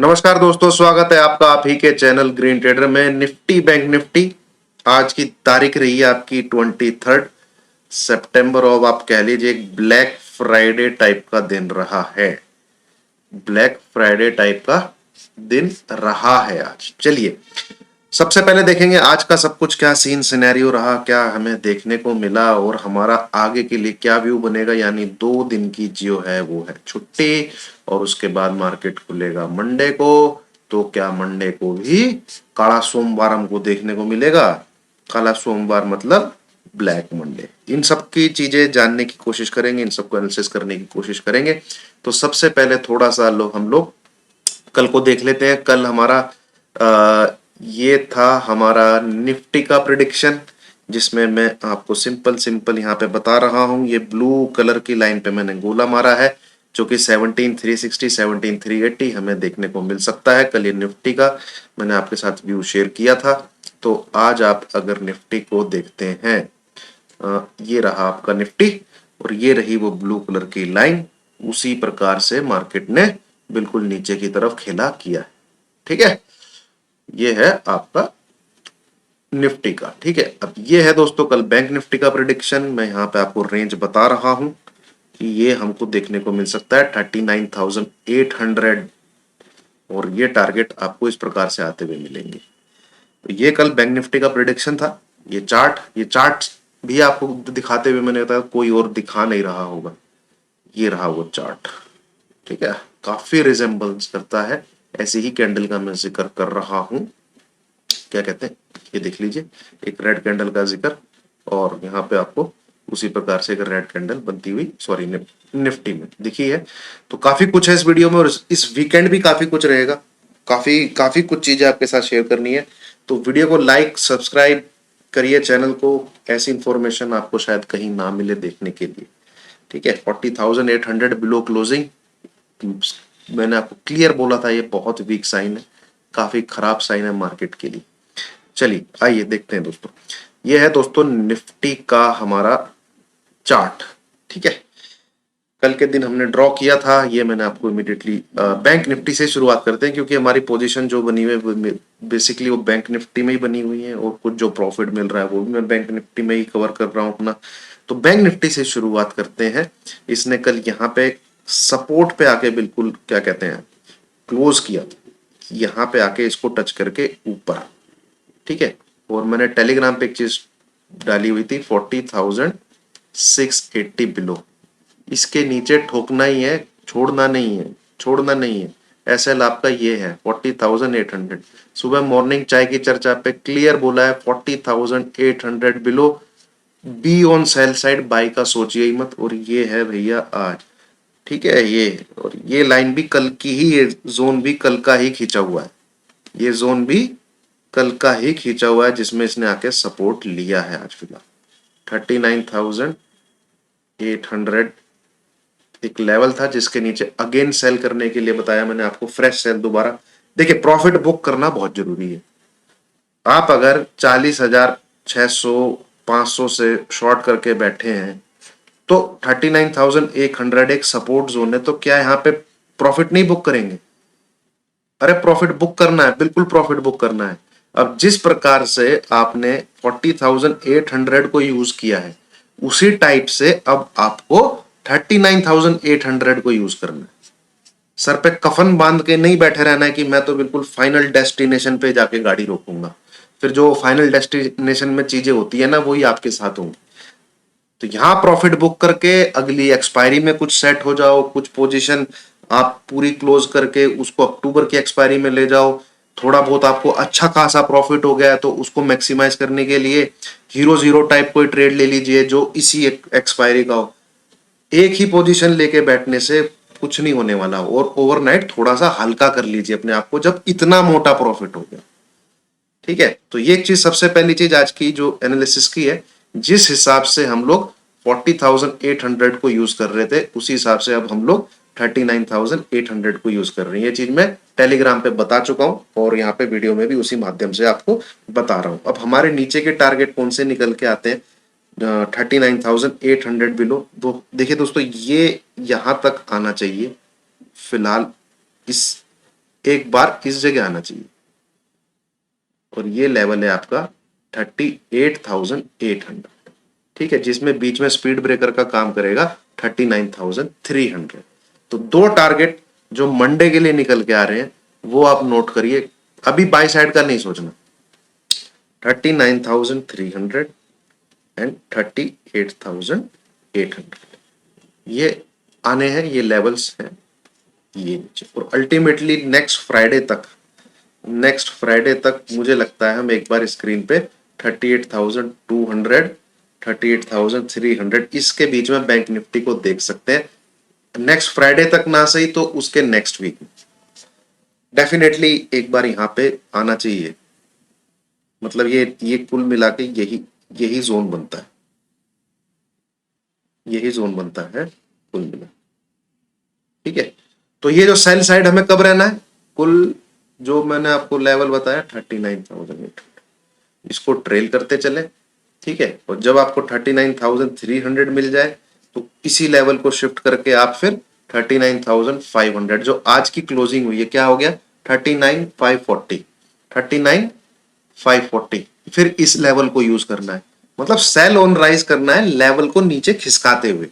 नमस्कार दोस्तों, स्वागत है आपका आप ही के चैनल ग्रीन ट्रेडर में। निफ्टी बैंक निफ्टी आज की तारीख रही है आपकी 23 सितंबर और आप कह लीजिए एक ब्लैक फ्राइडे टाइप का दिन रहा है। ब्लैक फ्राइडे टाइप का दिन रहा है आज। चलिए सबसे पहले देखेंगे आज का सब कुछ क्या सीन सिनेरियो रहा, क्या हमें देखने को मिला और हमारा आगे के लिए क्या व्यू बनेगा। यानी 2 दिन की जो है वो है छुट्टी और उसके बाद मार्केट खुलेगा मंडे को। तो क्या मंडे को भी काला सोमवार हमको देखने को मिलेगा? काला सोमवार मतलब ब्लैक मंडे। इन सब की चीजें जानने की कोशिश करेंगे, इन सबको एनालिसिस करने की कोशिश करेंगे। तो सबसे पहले थोड़ा सा हम लोग कल को देख लेते हैं। कल हमारा ये था हमारा निफ्टी का प्रिडिक्शन, जिसमें मैं आपको सिंपल सिंपल यहाँ पे बता रहा हूँ। ये ब्लू कलर की लाइन पे मैंने गोला मारा है जो कि 17,360 17,380 हमें देखने को मिल सकता है। कल ये निफ्टी का मैंने आपके साथ व्यू शेयर किया था। तो आज आप अगर निफ्टी को देखते हैं, ये रहा आपका निफ्टी और ये रही वो ब्लू कलर की लाइन। उसी प्रकार से मार्केट ने बिल्कुल नीचे की तरफ खेला किया है। ठीक है, ये है आपका निफ्टी का। ठीक है, अब ये है दोस्तों कल बैंक निफ्टी का प्रिडिक्शन। मैं यहाँ पे आपको रेंज बता रहा हूं कि ये हमको देखने को मिल सकता है 39,800 और ये टारगेट आपको इस प्रकार से आते हुए मिलेंगे। तो ये कल बैंक निफ्टी का प्रिडिक्शन था। ये चार्ट भी आपको दिखाते हुए मैंने बताया, कोई और दिखा नहीं रहा होगा। ये रहा वो चार्ट। ठीक है, काफी रिजेंबल्स करता है, ऐसी ही कैंडल का मैं जिक्र कर रहा हूं। क्या कहते हैं, ये देख लीजिए, एक रेड कैंडल का जिक्र और यहाँ पे आपको उसी प्रकार से एक रेड कैंडल बनती हुई सॉरी निफ्टी में दिखी है। तो काफी कुछ है इस वीडियो में और इस वीकेंड भी काफी कुछ रहेगा। काफी काफी कुछ चीजें आपके साथ शेयर करनी है। तो वीडियो को लाइक सब्सक्राइब करिए चैनल को, ऐसी इंफॉर्मेशन आपको शायद कहीं ना मिले देखने के लिए। ठीक है, 40,800 बिलो क्लोजिंग मैंने आपको क्लियर बोला था, ये बहुत वीक साइन है, काफी खराब साइन है मार्केट के लिए। चलिए आइए देखते हैं दोस्तों। ये है दोस्तों निफ्टी का हमारा चार्ट। ठीक है, कल के दिन हमने ड्रॉ किया था, ये मैंने आपको इमीडिएटली बैंक निफ्टी से शुरुआत करते हैं क्योंकि हमारी पोजीशन जो बनी हुई है बेसिकली वो बैंक निफ्टी में ही बनी हुई है और कुछ जो प्रॉफिट मिल रहा है वो भी मैं बैंक निफ्टी में ही कवर कर रहा हूँ अपना। तो बैंक निफ्टी से शुरुआत करते हैं। इसने कल यहाँ पे सपोर्ट पे आके बिल्कुल क्या कहते हैं क्लोज किया, यहाँ पे आके इसको टच करके ऊपर। ठीक है, और मैंने टेलीग्राम पे एक चीज डाली हुई थी 40,680 बिलो। इसके नीचे ठोकना ही है, छोड़ना नहीं है, छोड़ना नहीं है। एसएल आपका ये है 40,800। सुबह मॉर्निंग चाय की चर्चा पे क्लियर बोला है 40,800 below be on sell side, by का सोचिए ही मत। और ये है भैया आज। ठीक है, ये और ये लाइन भी कल की ही, ये जोन भी कल का ही खींचा हुआ है, ये जोन भी कल का ही खींचा हुआ है जिसमें इसने आके सपोर्ट लिया है आज फिलहाल 39,800 एक लेवल था जिसके नीचे अगेन सेल करने के लिए बताया मैंने आपको, फ्रेश सेल दोबारा। देखिए प्रॉफिट बुक करना बहुत जरूरी है। आप अगर 40,600 500 से शॉर्ट करके बैठे हैं तो 39,800 एक सपोर्ट जोन है, तो क्या यहाँ पे प्रॉफिट नहीं बुक करेंगे? अरे प्रॉफिट बुक करना है, बिल्कुल प्रॉफिट बुक करना है। अब जिस प्रकार से आपने 40,800 को यूज किया है उसी टाइप से अब आपको 39,800 को यूज करना है। सर पे कफन बांध के नहीं बैठे रहना है कि मैं तो बिल्कुल फाइनल डेस्टिनेशन पे जाके गाड़ी रोकूंगा। फिर जो फाइनल डेस्टिनेशन में चीजें होती है ना वही आपके साथ होंगी। तो यहां प्रॉफिट बुक करके अगली एक्सपायरी में कुछ सेट हो जाओ, कुछ पोजीशन आप पूरी क्लोज करके उसको अक्टूबर की एक्सपायरी में ले जाओ। थोड़ा बहुत आपको अच्छा खासा प्रॉफिट हो गया तो उसको मैक्सिमाइज करने के लिए हीरो जीरो टाइप कोई ट्रेड ले लीजिए जो इसी एक्सपायरी का हो। एक ही पोजीशन लेके बैठने से कुछ नहीं होने वाला और ओवरनाइट थोड़ा सा हल्का कर लीजिए अपने आप को जब इतना मोटा प्रॉफिट हो गया। ठीक है, तो ये एक चीज सबसे पहली चीज आज की जो एनालिसिस की है, जिस हिसाब से हम लोग 40,800 को यूज कर रहे थे उसी हिसाब से अब हम लोग 39,800 को यूज कर रहे हैं। ये चीज मैं टेलीग्राम पे बता चुका हूं और यहाँ पे वीडियो में भी उसी माध्यम से आपको बता रहा हूं। अब हमारे नीचे के टारगेट कौन से निकल के आते हैं 39,800 बिलो। तो देखिए दोस्तों, ये यहां तक आना चाहिए फिलहाल। इस एक बार इस जगह आना चाहिए, और ये लेवल है आपका 38,800, ठीक है, जिसमें बीच में स्पीड ब्रेकर का काम करेगा 39,300। तो दो टारगेट जो मंडे के लिए निकल के आ रहे हैं वो आप नोट करिए, अभी बाई साइड का नहीं सोचना। 39,300 एंड 38,800 ये आने हैं, ये लेवल्स हैं ये नीचे, और अल्टीमेटली नेक्स्ट फ्राइडे तक मुझे लगता है हम एक बार स्क्रीन पे 38,200 38,300 इसके बीच में बैंक निफ्टी को देख सकते हैं। नेक्स्ट फ्राइडे तक ना सही तो उसके नेक्स्ट वीक में डेफिनेटली एक बार यहां पे आना चाहिए। मतलब ये कुल मिला के यही जोन बनता है, यही जोन बनता है कुल मिला, ठीक है। तो ये जो सेल साइड हमें कब रहना है, कुल जो मैंने आपको लेवल बताया 39,800, इसको ट्रेल करते चले, ठीक है। और जब आपको 39,300 मिल जाए तो इसी लेवल को शिफ्ट करके आप फिर 39,500 जो आज की क्लोजिंग हुई है क्या हो गया 39,540, 39,540 फिर इस लेवल को यूज करना है, मतलब सेल ऑन राइज करना है लेवल को नीचे खिसकाते हुए,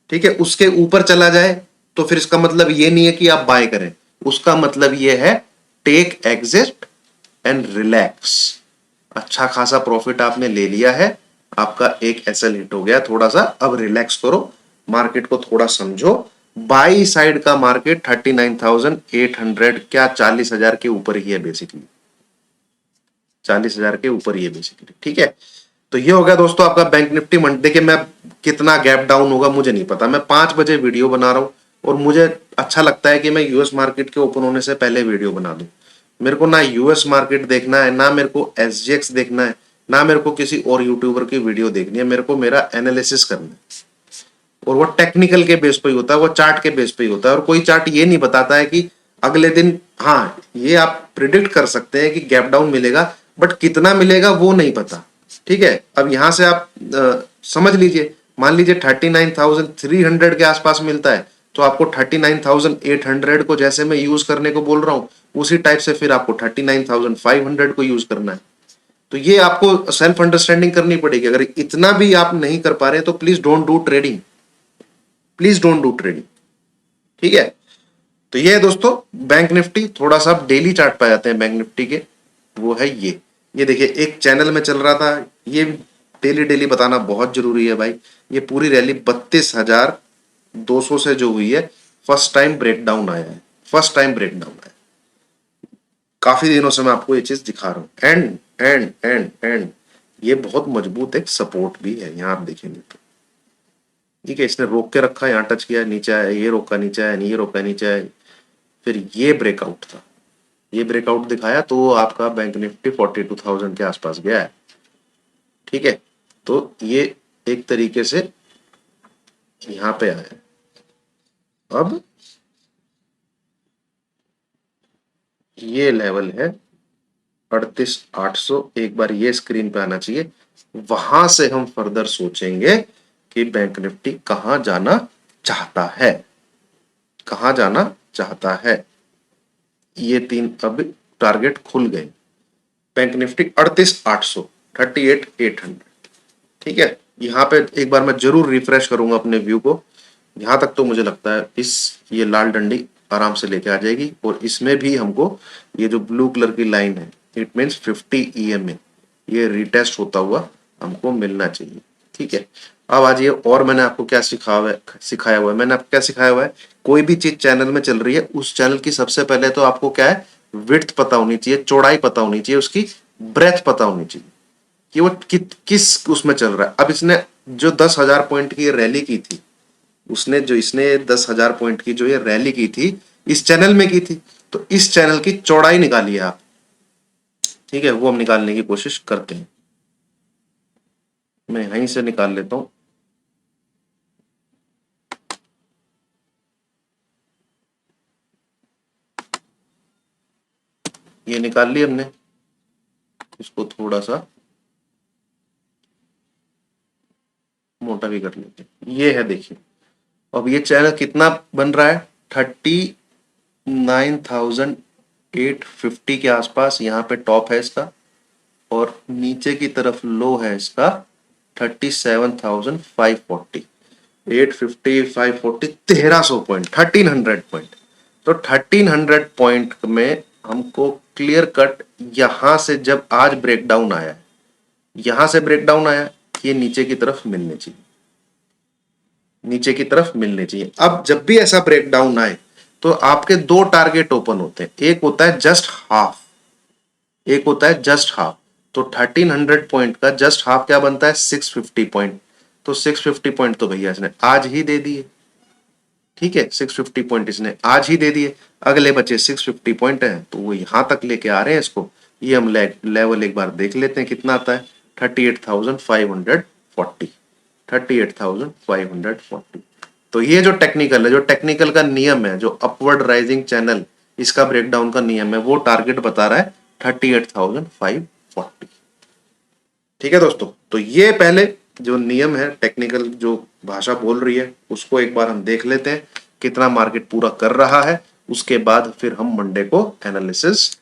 ठीक है। उसके ऊपर चला जाए तो फिर इसका मतलब ये नहीं है कि आप बाय करें, उसका मतलब ये है टेक एग्जिट एंड रिलैक्स। अच्छा खासा प्रॉफिट आपने ले लिया है, आपका एक एसएल हिट हो गया, थोड़ा सा अब रिलैक्स करो, मार्केट को थोड़ा समझो। बाई साइड का मार्केट 39,800 क्या 40,000 के ऊपर ही है बेसिकली, 40,000 के ऊपर ही है बेसिकली, ठीक है। तो ये हो गया दोस्तों आपका बैंक निफ्टी मंडे। देखिए मैं कितना गैप डाउन होगा मुझे नहीं पता, मैं 5 बजे वीडियो बना रहा हूं और मुझे अच्छा लगता है कि मैं यूएस मार्केट के ओपन होने से पहले वीडियो बना दूं। मेरे को ना यूएस मार्केट देखना है, ना मेरे को एसजीएक्स देखना है, ना मेरे को किसी और यूट्यूबर की वीडियो देखनी है, मेरे को मेरा एनालिसिस करना है, और वो टेक्निकल के बेस पे ही होता है, वो चार्ट के बेस पे ही होता है। और कोई चार्ट ये नहीं बताता है कि अगले दिन, हाँ ये आप प्रिडिक्ट कर सकते हैं कि गैप डाउन मिलेगा, बट कितना मिलेगा वो नहीं पता, ठीक है। अब यहां से आप समझ लीजिए, मान लीजिए 39,300 के आसपास मिलता है तो आपको 39,800 को जैसे मैं यूज करने को बोल रहा हूं उसी टाइप से फिर आपको 39,500 को यूज करना है। तो ये आपको सेल्फ अंडरस्टैंडिंग करनी पड़ेगी। अगर इतना भी आप नहीं कर पा रहे तो please don't do trading, please don't do trading, ठीक है। तो ये है दोस्तों बैंक निफ्टी। थोड़ा सा डेली चार्ट पे जाते हैं बैंक निफ्टी के, वो है ये देखिए एक चैनल में चल रहा था, ये डेली डेली बताना बहुत जरूरी है भाई। ये पूरी रैली 32,200 से जो हुई है, फर्स्ट टाइम ब्रेक डाउन आया है, फर्स्ट टाइम ब्रेक डाउन आया। काफी दिनों से मैं आपको ये चीज दिखा रहा हूं। एंड एंड एंड एंड ये बहुत मजबूत एक सपोर्ट भी है, यहां आप देखेंगे तो, ठीक है। इसने रोक के रखा, यहाँ टच किया, नीचे आया, ये रोका, नीचे आया, ये रोका, नीचे आया, फिर ये ब्रेकआउट था, ये ब्रेकआउट दिखाया तो आपका बैंक निफ्टी 42,000 के आसपास गया है, ठीक है। तो ये एक तरीके से यहां पे आया। अब ये लेवल है 38,800, एक बार ये स्क्रीन पे आना चाहिए, वहां से हम फर्दर सोचेंगे कि बैंक निफ्टी कहां जाना चाहता है, कहां जाना चाहता है। ये तीन अब टारगेट खुल गए, बैंक निफ्टी 38,800, 38,800, ठीक है। यहां पे एक बार मैं जरूर रिफ्रेश करूंगा अपने व्यू को, यहां तक तो मुझे लगता है ये लाल डंडी आराम से लेके आ जाएगी, और इसमें भी हमको ये जो ब्लू कलर की लाइन है इट मीन्स 50 EMA, ये रिटेस्ट होता हुआ हमको मिलना चाहिए, ठीक है। अब आज ये, और मैंने आपको क्या सिखाया हुआ है, मैंने आपको क्या सिखाया हुआ है, कोई भी चीज चैनल में चल रही है उस चैनल की सबसे पहले तो आपको क्या है, विड्थ पता होनी चाहिए, चौड़ाई पता होनी चाहिए, उसकी ब्रेथ पता होनी चाहिए कि वो किस उसमें चल रहा है। अब इसने जो 10,000 पॉइंट की रैली की थी, इसने 10,000 पॉइंट की जो ये रैली की थी इस चैनल में की थी, तो इस चैनल की चौड़ाई निकालिए आप, ठीक है। वो हम निकालने की कोशिश करते हैं, मैं यहीं से निकाल लेता हूं। ये निकाल ली हमने, इसको थोड़ा सा मोटा भी कर लेते हैं। ये है देखिए, अब ये चैनल कितना बन रहा है, 39,000 850 के आसपास यहाँ पे टॉप है इसका, और नीचे की तरफ लो है इसका 37,540। 850, 540, 1300 पॉइंट, 1300 पॉइंट। तो 1300 पॉइंट में हमको क्लियर कट यहां से जब आज ब्रेकडाउन आया है, यहां से ब्रेकडाउन आया, ये नीचे की तरफ मिलने चाहिए, नीचे की तरफ मिलने चाहिए। अब जब भी ऐसा ब्रेकडाउन आए तो आपके दो टारगेट ओपन होते हैं, एक होता है जस्ट हाफ, एक होता है जस्ट हाफ। तो 1300 पॉइंट का जस्ट हाफ क्या बनता है? 650 पॉइंट। तो 650 पॉइंट तो भैया इसने आज ही दे दिए, ठीक है, 650 पॉइंट इसने आज ही दे दिए। अगले बचे 650 पॉइंट है, तो वो यहां तक लेके आ रहे हैं इसको। ये हम लेवल एक बार देख लेते हैं कितना आता है, 38,540, 38,540। तो ये जो टेक्निकल है, जो टेक्निकल का नियम है, जो अपवर्ड राइजिंग चैनल, इसका ब्रेकडाउन का नियम है, वो टारगेट बता रहा है 38,540। ठीक है दोस्तों, तो ये पहले जो नियम है, टेक्निकल जो भाषा बोल रही है, उसको एक बार हम देख लेते हैं कितना मार्केट पूरा कर रहा है। उसके बाद फिर हम मंडे को एनालिसिस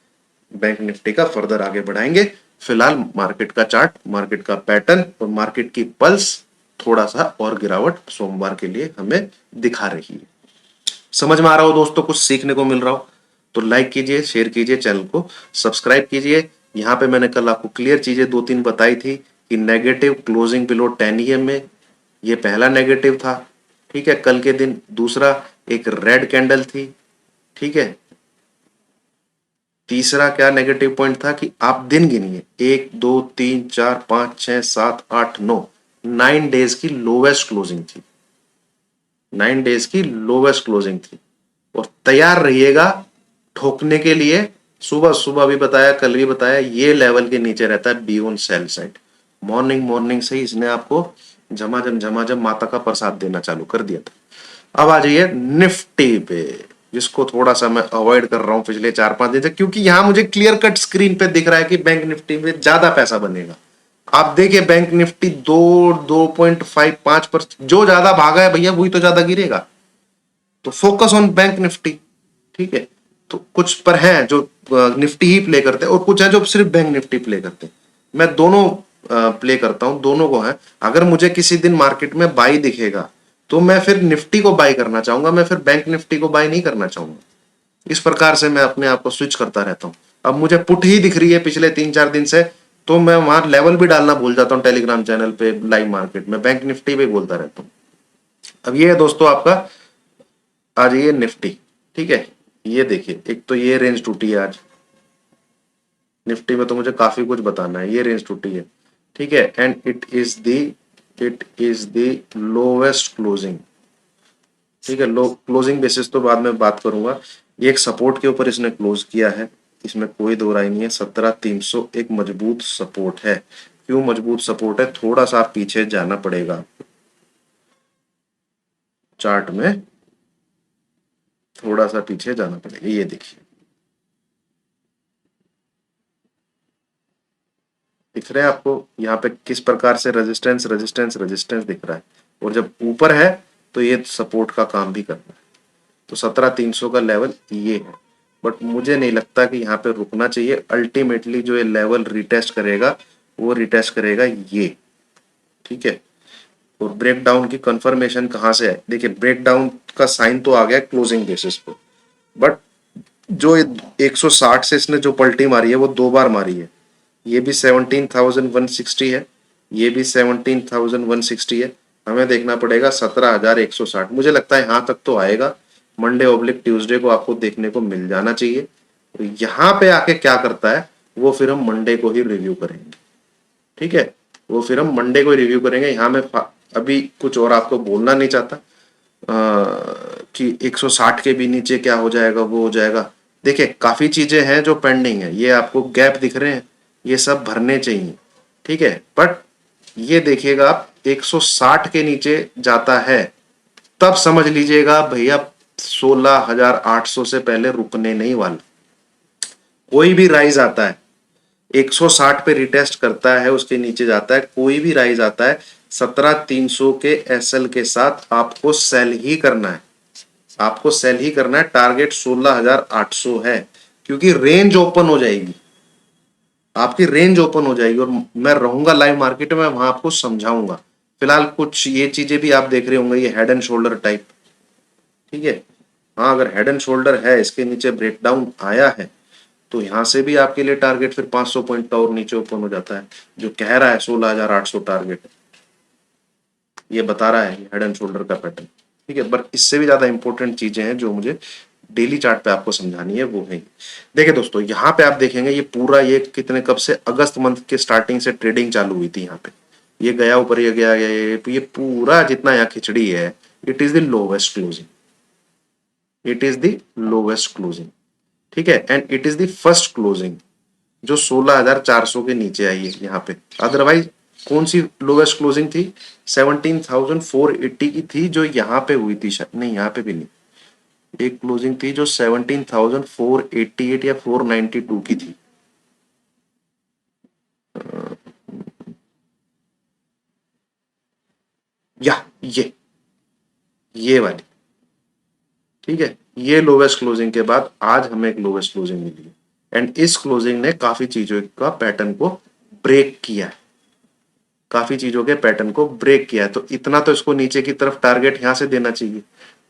बैंक निफ्टी का फर्दर आगे बढ़ाएंगे। फिलहाल मार्केट का चार्ट, मार्केट का पैटर्न और मार्केट की पल्स थोड़ा सा और गिरावट सोमवार के लिए हमें दिखा रही है। समझ में आ रहा हो दोस्तों, कुछ सीखने को मिल रहा हो तो लाइक कीजिए, शेयर कीजिए, चैनल को सब्सक्राइब कीजिए। यहाँ पे मैंने कल आपको क्लियर चीजें दो तीन बताई थी कि नेगेटिव क्लोजिंग बिलो 10 EM में, ये पहला नेगेटिव था, ठीक है, कल के दिन। दूसरा एक रेड कैंडल थी, ठीक है। तीसरा क्या नेगेटिव पॉइंट था कि आप दिन गिनिए, 1 2 3 4 5 6 7 8 9, 9 डेज की लोवेस्ट क्लोजिंग थी, 9 डेज की लोवेस्ट क्लोजिंग थी। और तैयार रहिएगा ठोकने के लिए। सुबह सुबह भी बताया, कल भी बताया, ये लेवल के नीचे रहता है be on sell side. Morning से ही इसने आपको झमाझम माता का प्रसाद देना चालू कर दिया था। अब आ जाइए निफ्टी पे, जिसको थोड़ा सा मैं अवॉइड कर रहा हूं पिछले 4-5 दिन से, क्योंकि यहां मुझे क्लियर कट स्क्रीन पे दिख रहा है कि बैंक निफ्टी में ज्यादा पैसा बनेगा। आप देखिए बैंक निफ्टी 2.55%, जो ज्यादा भागा है भैया वही तो ज्यादा गिरेगा। तो फोकस ऑन बैंक निफ्टी, ठीक है। तो कुछ पर है जो निफ्टी ही प्ले करते हैं और कुछ है जो सिर्फ बैंक निफ्टी प्ले करते हैं। मैं दोनों प्ले करता हूं, दोनों को है। अगर मुझे किसी दिन मार्केट में बाई दिखेगा तो मैं फिर निफ्टी को बाई करना चाहूंगा, मैं फिर बैंक निफ्टी को बाई नहीं करना चाहूंगा। इस प्रकार से मैं अपने आप को स्विच करता रहता हूं। अब मुझे पुट ही दिख रही है पिछले 3-4 दिन से, तो मैं वहां लेवल भी डालना भूल जाता हूं टेलीग्राम चैनल पे लाइव मार्केट में, बैंक निफ्टी पे बोलता रहता हूं। अब ये है दोस्तों आपका, आज ये निफ्टी, ठीक है। ये देखिए, एक तो ये रेंज टूटी है आज निफ्टी में, तो मुझे काफी कुछ बताना है। ये रेंज टूटी है, ठीक है, and it is the lowest closing, ठीक है। लो क्लोजिंग बेसिस तो बाद में बात करूंगा। ये एक सपोर्ट के ऊपर इसने क्लोज किया है, इसमें कोई दो राय नहीं है। 17,300 एक मजबूत सपोर्ट है। क्यों मजबूत सपोर्ट है? थोड़ा सा आप पीछे जाना पड़ेगा चार्ट में, थोड़ा सा पीछे जाना पड़ेगा। ये देखिए, दिख रहे हैं आपको यहाँ पे किस प्रकार से रेजिस्टेंस रेजिस्टेंस रेजिस्टेंस दिख रहा है, और जब ऊपर है तो ये सपोर्ट का काम भी कर रहा है। तो 17,300 का लेवल ये है, बट मुझे नहीं लगता कि यहाँ पे रुकना चाहिए। अल्टीमेटली जो ये लेवल रिटेस्ट करेगा वो रिटेस्ट करेगा ये, ठीक है। और ब्रेक डाउन की कंफर्मेशन कहाँ से है? देखिए, ब्रेक डाउन का साइन तो आ गया क्लोजिंग बेसिस पे, बट जो 160 से इसने जो पलटी मारी है वो 2 बार मारी है। ये भी 17,160 है, ये भी 17,160 है। हमें देखना पड़ेगा 17,160। मुझे लगता है यहाँ तक तो आएगा। मंडे ऑब्लिक ट्यूसडे को आपको देखने को मिल जाना चाहिए। तो यहाँ पे आके क्या करता है वो फिर हम मंडे को ही रिव्यू करेंगे, ठीक है। वो फिर हम मंडे को रिव्यू करेंगे। यहाँ मैं अभी कुछ और आपको बोलना नहीं चाहता कि 160 के भी नीचे क्या हो जाएगा, वो हो जाएगा। देखिए, काफी चीजें हैं जो पेंडिंग है। ये आपको गैप दिख रहे हैं, ये सब भरने चाहिए, ठीक है। बट ये देखिएगा आप 160 के नीचे जाता है तब समझ लीजिएगा भैया 16,800 से पहले रुकने नहीं वाला। कोई भी राइज आता है 160 पे रिटेस्ट करता है, उसके नीचे जाता है, कोई भी राइज आता है 17,300 के एसएल के साथ आपको सेल ही करना है, आपको सेल ही करना है। टारगेट 16,800 है, क्योंकि रेंज ओपन हो जाएगी, आपकी रेंज ओपन हो जाएगी और मैं रहूंगा लाइव मार्केट में, वहां आपको समझाऊंगा। फिलहाल कुछ ये चीजें भी आप देख रहे होंगे, ये हेड एंड शोल्डर टाइप, ठीक है। हाँ, अगर हेड एंड शोल्डर है, इसके नीचे ब्रेकडाउन आया है, तो यहां से भी आपके लिए टारगेट फिर 500 पॉइंट का और नीचे ओपन हो जाता है। जो कह रहा है 16,800 टारगेट, ये बता रहा है हेड एंड शोल्डर का पैटर्न, ठीक है। बट इससे भी ज्यादा इंपॉर्टेंट चीजें हैं जो मुझे डेली चार्ट पे आपको समझानी है, वो है। देखिए दोस्तों, यहाँ पे आप देखेंगे ये पूरा, ये कितने, कब से, अगस्त मंथ के स्टार्टिंग से ट्रेडिंग चालू हुई थी। यहाँ पे ये गया ऊपर, ये गया, ये पूरा जितना यहाँ खिचड़ी है, it is the lowest closing, it is the lowest closing, ठीक है। And it is the first closing जो 16,400 के नीचे आई है यहाँ पे। अदरवाइज कौन सी लोवेस्ट क्लोजिंग थी? 17,480 की थी, जो यहाँ पे हुई थी शायद, नहीं यहाँ पे भी नहीं, एक क्लोजिंग थी जो 17,488 या 492 की थी। या ये वाली, ठीक है। ये लोवेस्ट क्लोजिंग के बाद आज हमें एक लोवेस्ट क्लोजिंग मिली है, एंड इस क्लोजिंग ने काफी चीजों का पैटर्न को ब्रेक किया है, काफी चीजों के पैटर्न को ब्रेक किया है। तो इतना तो इसको नीचे की तरफ टारगेट यहां से देना चाहिए।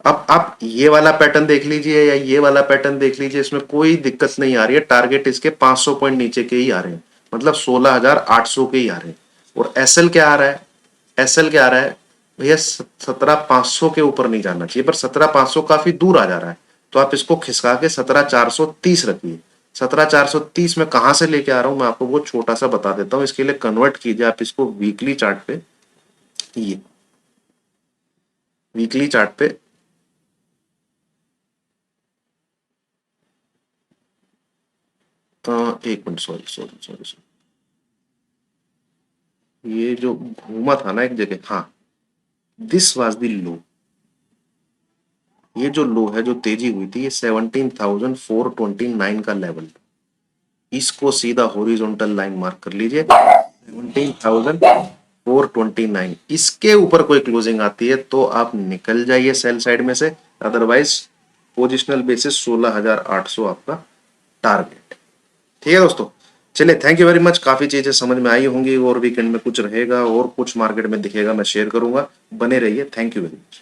अब आप ये वाला पैटर्न देख लीजिए या ये वाला पैटर्न देख लीजिए, इसमें कोई दिक्कत नहीं आ रही है। टारगेट इसके 500 पॉइंट नीचे के ही आ रहे हैं, मतलब 16,800 के ही आ रहे हैं। और एसएल क्या आ रहा है? एसएल क्या आ रहा है भैया? 17,500 के ऊपर नहीं जाना चाहिए, पर 17,500 काफी दूर आ जा रहा है। तो आप इसको खिसका के 17,430 रखिए। 17,430 में कहां से लेके आ रहा हूं मैं आपको वो छोटा सा बता देता हूं। इसके लिए कन्वर्ट कीजिए आप इसको वीकली चार्ट पे। ये वीकली चार्ट पे एक minute, sorry sorry sorry sorry, ये जो घूमा था ना एक जगह, हाँ, दिस वाज द लो। ये जो लो है, जो तेजी हुई थी, ये 17,429 का लेवल। इसको सीधा हॉरिजॉन्टल लाइन मार्क कर लीजिए, 17,429। इसके ऊपर कोई क्लोजिंग आती है तो आप निकल जाइए सेल साइड में से, अदरवाइज पोजिशनल बेसिस 16,800 आपका टारगेट। ठीक है दोस्तों, चलिए, थैंक यू वेरी मच। काफी चीजें समझ में आई होंगी, और वीकेंड में कुछ रहेगा और कुछ मार्केट में दिखेगा, मैं शेयर करूंगा। बने रहिए, थैंक यू वेरी मच।